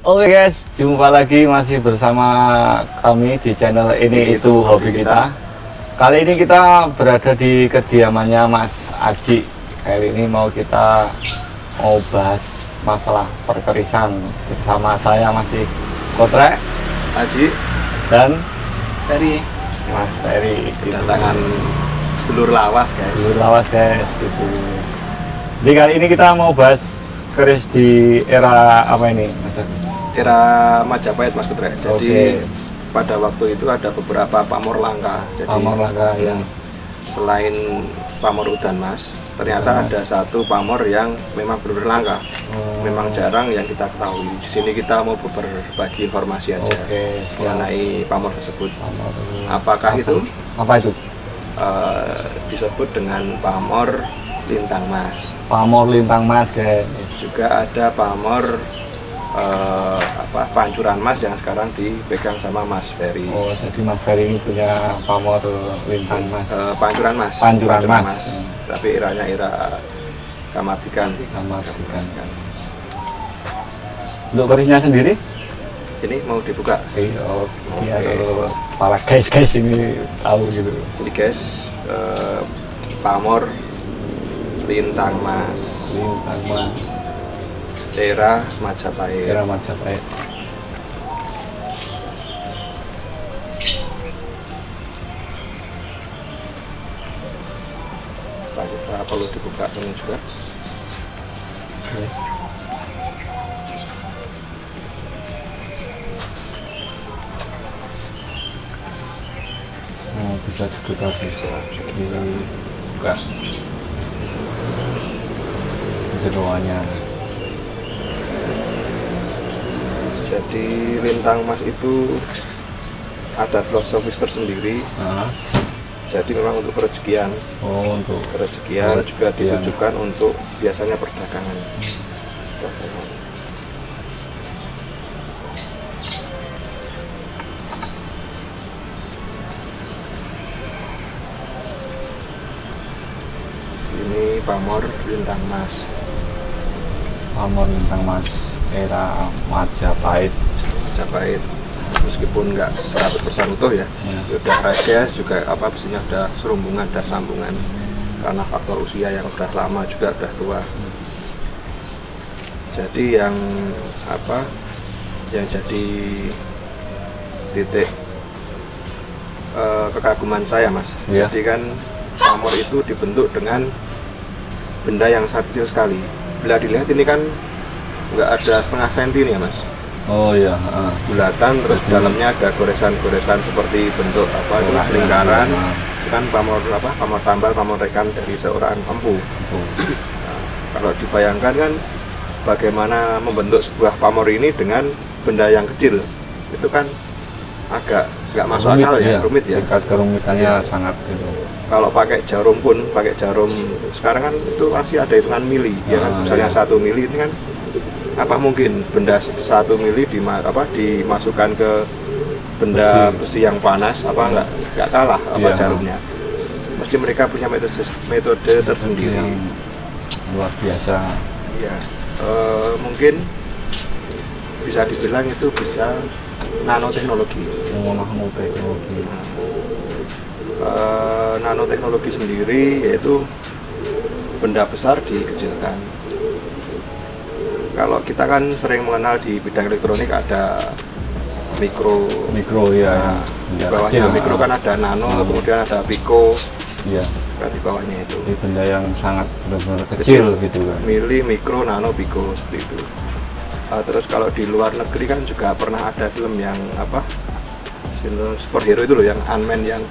Oke guys, jumpa lagi masih bersama kami di channel Ini Itu Hobi Kita. Kali ini kita berada di kediamannya Mas Aji. Kali ini kita mau bahas masalah perkerisan bersama saya masih Kotrek, Aji, dan Ferry. Mas Ferry. Kedatangan sedulur lawas guys. Sedulur lawas guys gitu. Jadi kali ini kita mau bahas keris di era apa ini Mas? Era Majapahit Mas Kotrek. Jadi Oke. pada waktu itu ada beberapa pamor langka. Jadi Pamor langka yang selain pamor udan mas, ternyata ada satu pamor yang memang benar-benar langka. Memang jarang yang kita ketahui. Di sini kita mau berbagi informasi aja mengenai pamor tersebut. Apakah itu? Apa itu? Disebut dengan pamor lintang mas. Pamor lintang mas guys. Juga ada pamor pancuran mas yang sekarang dipegang sama Mas Ferry. Oh, jadi Mas Ferry ini punya pamor lintang mas. Pancuran mas. Pancuran mas. Tapi eranya era Kamardikan. Kamardikan. Untuk kerisnya sendiri? Ini mau dibuka. Iya, para guys ini tahu gitu. Ini guys, pamor lintang mas. Lintang mas. Era Majapahit. Era Majapahit. Kita perlu dibuka dulu juga. Oke. Oh, bisa dibuka, bisa dibuka. Jeroannya. Jadi lintang mas itu ada filosofis tersendiri. Jadi memang untuk kerezekian. Oh, untuk kerezekian juga ditujukan untuk biasanya perdagangan. Ini pamor lintang mas. Pamor lintang mas era Majapahit. Majapahit. Meskipun nggak 100% utuh ya, udah rages juga besinya udah serumbungan, udah sambungan karena faktor usia yang udah lama juga udah tua. Jadi yang jadi titik kekaguman saya mas. Jadi kan pamor itu dibentuk dengan benda yang sangat kecil sekali. Bila dilihat ini kan nggak ada setengah senti nih ya mas. Oh iya, bulatan, terus dalamnya ada goresan-goresan seperti bentuk lingkaran. Itu kan pamor tambal, pamor rekan dari seorang empu. Nah, kalau dibayangkan kan bagaimana membentuk sebuah pamor ini dengan benda yang kecil, itu kan agak nggak masuk akal ya, rumit ya. Tingkat kerumitannya sangat gitu. Kalau pakai jarum sekarang kan itu masih ada hitungan mili, ya kan? Misalnya 1 mili ini kan apa mungkin benda 1 mili dimasukkan ke benda besi yang panas nggak kalah jarumnya. Mesti mereka punya metode tersendiri yang luar biasa. Iya, mungkin bisa dibilang itu bisa nanoteknologi. Nanoteknologi sendiri yaitu benda besar dikecilkan. Kalau kita kan sering mengenal di bidang elektronik ada mikro ya. Di bawahnya mikro kan ada nano, kemudian ada pico. Iya. Kan di bawahnya itu. Ini benda yang sangat benar-benar kecil gitu kan. Mili, mikro, nano, pico seperti itu. Terus kalau di luar negeri kan juga pernah ada film yang film superhero itu loh, yang Ant-Man yang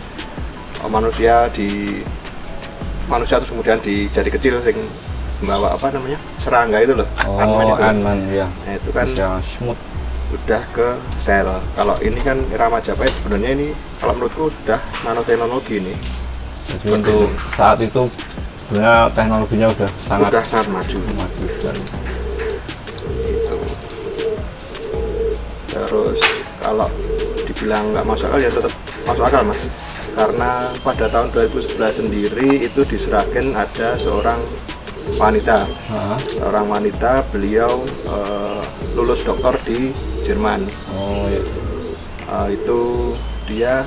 manusia terus kemudian jadi kecil sing membawa serangga itu loh. Ant-Man ya. Nah, itu kan smooth. Udah ke sel. Kalau ini kan era Majapahit sebenarnya ini kalau menurutku sudah nanoteknologi ini. Jadi untuk saat itu sebenarnya teknologinya udah sangat maju sekali. Gitu. Terus kalau dibilang nggak masuk akal ya tetap masuk akal mas. Karena pada tahun 2011 sendiri itu di Sragen ada seorang wanita. Seorang wanita, beliau lulus doktor di Jerman. Oh iya. Itu dia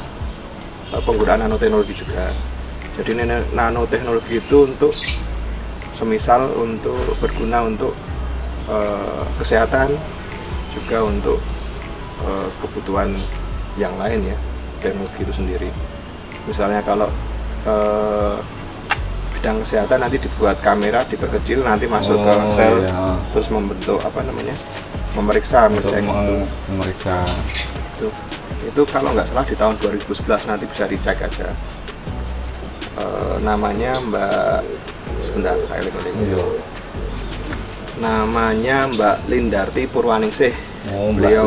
penggunaan nanoteknologi juga. Jadi nanoteknologi itu untuk semisal untuk berguna untuk kesehatan, juga untuk kebutuhan yang lain ya, teknologi itu sendiri. Misalnya kalau bidang kesehatan nanti dibuat kamera, diperkecil, nanti masuk ke sel, iya. Terus membentuk apa namanya, memeriksa, memeriksa. Itu kalau nggak salah di tahun 2011, nanti bisa dicek aja. Namanya Mbak, sebentar saya lihat. Namanya Mbak Lindarti Purwaningsih. Beliau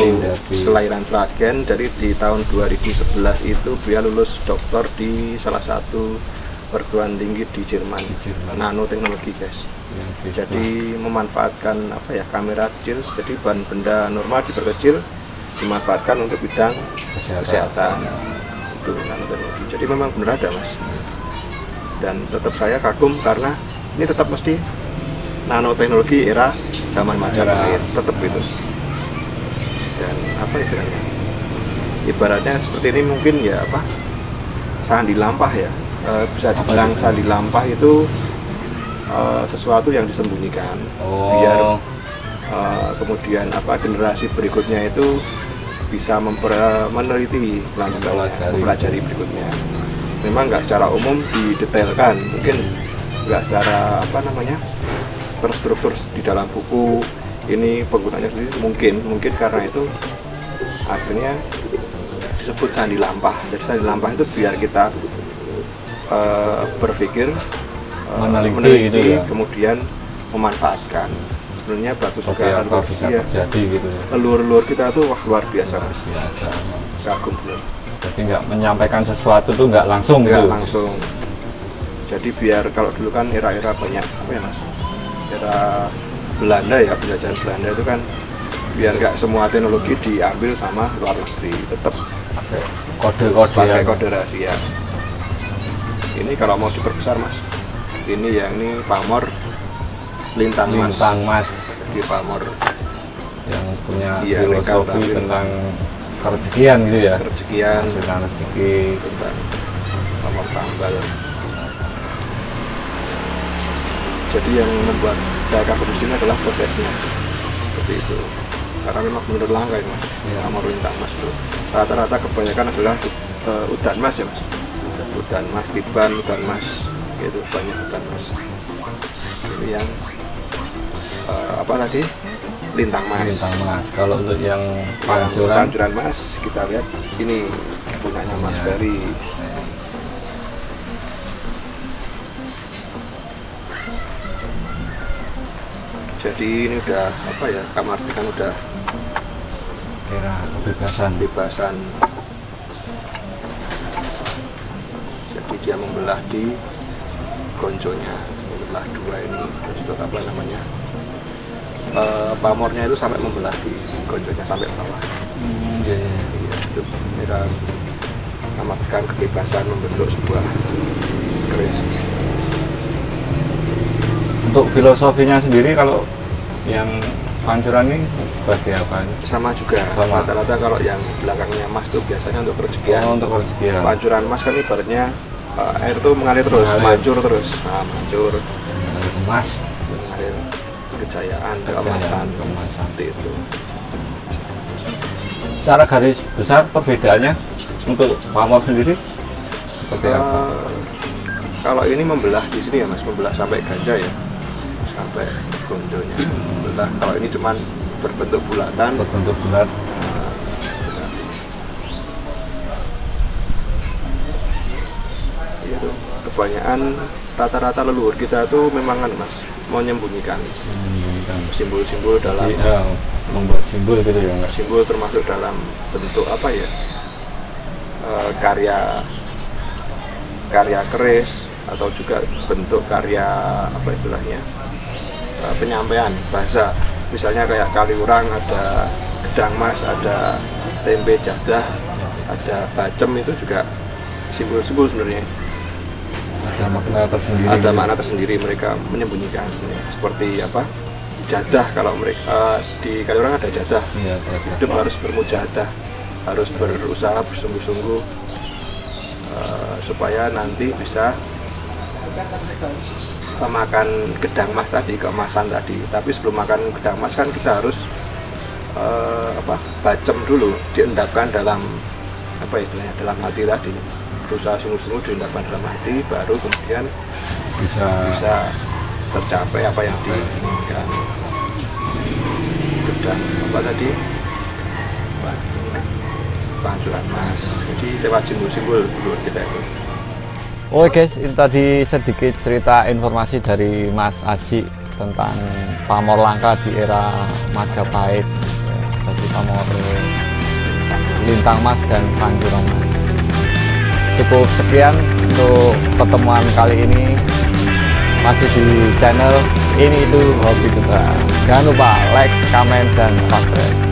kelahiran Sragen, dari di tahun 2011 itu beliau lulus doktor di salah satu perguruan tinggi di Jerman. Nanoteknologi guys. Jadi memanfaatkan apa ya, kamera kecil, jadi bahan benda normal diperkecil, dimanfaatkan untuk bidang kesehatan. Itu nanoteknologi. Jadi memang benar ada mas. Dan tetap saya kagum karena ini tetap mesti nanoteknologi era zaman Majapahit, tetap itu. Dan apa istilahnya, ibaratnya seperti ini mungkin ya apa, sandi lampah ya, bisa dibilang sandi lampah itu sesuatu yang disembunyikan, biar kemudian apa, generasi berikutnya itu bisa meneliti, mempelajari berikutnya. Memang nggak secara umum didetailkan, mungkin nggak secara apa namanya, terstruktur di dalam buku ini penggunanya sendiri, mungkin karena itu akhirnya disebut sandi lampah. Jadi sandi lampah itu biar kita berpikir, meneliti gitu ya, kemudian memanfaatkan. Sebenarnya bagus juga apa bisa terjadi gitu. Leluhur kita tuh wah luar biasa mas. Kagum belum. Jadi nggak menyampaikan sesuatu tuh nggak langsung gitu. Nggak langsung. Jadi biar kalau dulu kan era-era banyak apa ya mas, era Belanda ya, penjajahan Belanda itu kan biar nggak semua teknologi diambil sama luar negeri, tetap pakai kode rahasia. Ini kalau mau diperbesar mas, ini yang ini pamor lintang mas. Jadi pamor yang punya filosofi tentang kerezekian gitu ya, tentang rezeki, tentang pamor tambal. Jadi yang membuat saya kagum di sini adalah prosesnya seperti itu, karena memang benar langka ya mas. Pamor lintang mas itu rata-rata kebanyakan adalah udan mas ya mas, udan mas, piban, udan mas, itu banyak udan mas. Ini yang apa tadi, lintang mas. Kalau untuk yang pancuran mas, kita lihat ini punyanya Mas Ferry. Jadi ini udah apa ya, Kamarti kan udah era kebebasan. Jadi dia membelah di gonjonya, membelah dua ini untuk apa namanya, pamornya itu sampai membelah di gonjonya sampai bawah. Iya, itu era Kamartikan kebebasan membentuk sebuah keris. Untuk filosofinya sendiri kalau yang pancuran ini sebagai apa? Sama juga. Rata-rata kalau yang belakangnya emas itu biasanya untuk kerezekian. Untuk kerezekian. Pancuran emas kan ibaratnya air itu mengalir terus, mancur terus. Nah, mancur. Emas. Mengalir kejayaan, keemasan seperti itu. Secara garis besar perbedaannya untuk pamor sendiri seperti apa? Kalau ini membelah di sini ya mas, membelah sampai ganja ya, sampai gonjonya. Kalau ini cuman berbentuk bulatan. Berbentuk bulat. Itu kebanyakan rata-rata leluhur kita tuh memang kan mas, mau menyembunyikan simbol-simbol dalam. Membuat simbol gitu ya enggak? Simbol termasuk dalam bentuk apa ya, karya keris, atau juga bentuk karya apa istilahnya, penyampaian bahasa. Misalnya kayak Kaliurang ada gedang mas, ada tempe jadah, ada bacem, itu juga simbol-simbol sebenarnya. ada makna tersendiri. Ada makna tersendiri, mereka menyembunyikan seperti apa? Jadah. Kalau mereka di Kaliurang ada jadah. Iya, jadah. Hidup harus bermujahadah, harus berusaha bersungguh-sungguh supaya nanti bisa makan gedang mas tadi, keemasan tadi. Tapi sebelum makan gedang mas kan kita harus bacem dulu, diendapkan dalam apa istilahnya, dalam hati tadi. Berusaha sungguh-sungguh diendapkan dalam hati, baru kemudian bisa tercapai apa yang diinginkan. Gedang apa tadi? Pancuran emas. Jadi lewat simbol-simbol dulu kita itu. Oke guys, itu tadi sedikit cerita informasi dari Mas Aji tentang pamor langka di era Majapahit. Jadi pamor lintang mas dan pancuran mas. Cukup sekian untuk pertemuan kali ini. Masih di channel Ini Itu Hobi Kita. Jangan lupa like, comment, dan subscribe.